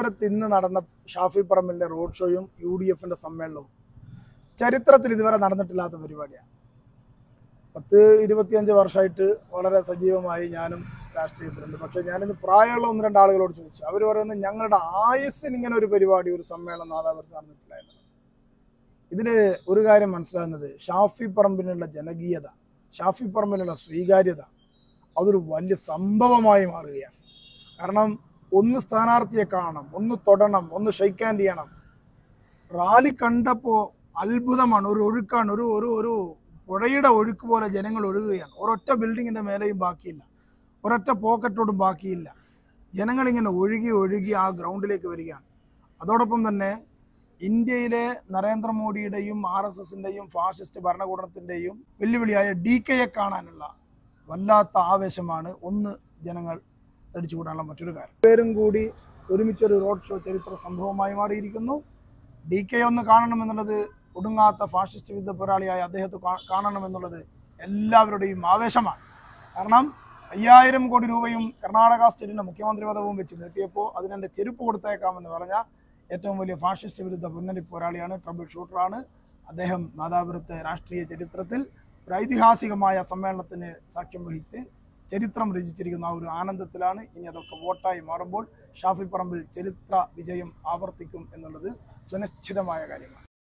നാദാപുരത്ത് ഇന്ന് നടന്ന ഷാഫി പറമ്പിലിന്റെ റോഡ് ഷോയും UDFന്റെ സമ്മേളനവും ചരിത്രത്തിൽ ഇതുവരെ നടന്നിട്ടില്ലാത്ത പരിപാടിയാണ്. 10-25 വർഷമായിട്ട് വളരെ സജീവമായി ഞാനും രാഷ്ട്രീയത്തിലുണ്ട്. പക്ഷെ ഞാനിന്ന് പ്രായമുള്ള 1-2 ആളുകളോട് ചോദിച്ചു. അവർ പറയുന്നത് ഞങ്ങളുടെ ആയുസ്സിന് ഇങ്ങനെ ഒരു പരിപാടി, ഒരു സമ്മേളനം നാദാപുരത്ത് നടന്നിട്ടില്ല എന്നുള്ളത്. ഇതില് ഒരു കാര്യം മനസ്സിലാകുന്നത്, ഷാഫി പറമ്പിനുള്ള ജനകീയത, ഷാഫി പറമ്പിനുള്ള സ്വീകാര്യത അതൊരു വലിയ സംഭവമായി മാറുകയാണ്. കാരണം ഒന്ന് സ്ഥാനാർത്ഥിയെ കാണണം, ഒന്ന് തൊടണം, ഒന്ന് ഷെയ്ക്ക് ഹാൻഡ് ചെയ്യണം. റാലി കണ്ടപ്പോൾ അത്ഭുതമാണ്. ഒരു ഒഴുക്കാണ്, ഒരു ഒരു ഒരു പുഴയുടെ ഒഴുക്ക് പോലെ ജനങ്ങൾ ഒഴുകുകയാണ്. ഒരൊറ്റ ബിൽഡിങ്ങിന്റെ മേലെയും ബാക്കിയില്ല, ഒരൊറ്റ പോക്കറ്റോടും ബാക്കിയില്ല. ജനങ്ങളിങ്ങനെ ഒഴുകി ഒഴുകി ആ ഗ്രൗണ്ടിലേക്ക് വരികയാണ്. അതോടൊപ്പം തന്നെ ഇന്ത്യയിലെ നരേന്ദ്രമോദിയുടെയും RSSന്റെയും ഫാഷിസ്റ്റ് ഭരണകൂടത്തിൻ്റെയും വെല്ലുവിളിയായ DKയെ കാണാനുള്ള വല്ലാത്ത ആവേശമാണ് ജനങ്ങൾ തടിച്ചുകൂടാനുള്ള മറ്റൊരു കാര്യം. പേരും കൂടി ഒരുമിച്ചൊരു റോഡ് ഷോ ചരിത്ര സംഭവമായി മാറിയിരിക്കുന്നു. DK ഒന്ന് കാണണമെന്നുള്ളത്, ഒടുങ്ങാത്ത ഫാഷിസ്റ്റ് വിരുദ്ധ പോരാളിയായ അദ്ദേഹത്തെ കാണണമെന്നുള്ളത് എല്ലാവരുടെയും ആവേശമാണ്. കാരണം 5000 കോടി രൂപയും കർണാടക സ്റ്റേറ്റിന്റെ മുഖ്യമന്ത്രി പദവും വെച്ച് നീട്ടിയപ്പോൾ അതിനെന്റെ ചെരുപ്പ് കൊടുത്തേക്കാമെന്ന് പറഞ്ഞ ഏറ്റവും വലിയ ഫാഷിസ്റ്റ് വിരുദ്ധ മുന്നണി പോരാളിയാണ്, ട്രബിൾ ഷൂട്ടറാണ് അദ്ദേഹം. നാദാപുരത്തെ രാഷ്ട്രീയ ചരിത്രത്തിൽ ഒരു ഐതിഹാസികമായ സമ്മേളനത്തിന് സാക്ഷ്യം വഹിച്ച് ചരിത്രം രചിച്ചിരിക്കുന്ന ആ ഒരു ആനന്ദത്തിലാണ്. ഇനി അതൊക്കെ വോട്ടായി മാറുമ്പോൾ ഷാഫി പറമ്പിൽ ചരിത്ര വിജയം ആവർത്തിക്കും എന്നുള്ളത് സുനിശ്ചിതമായ കാര്യമാണ്.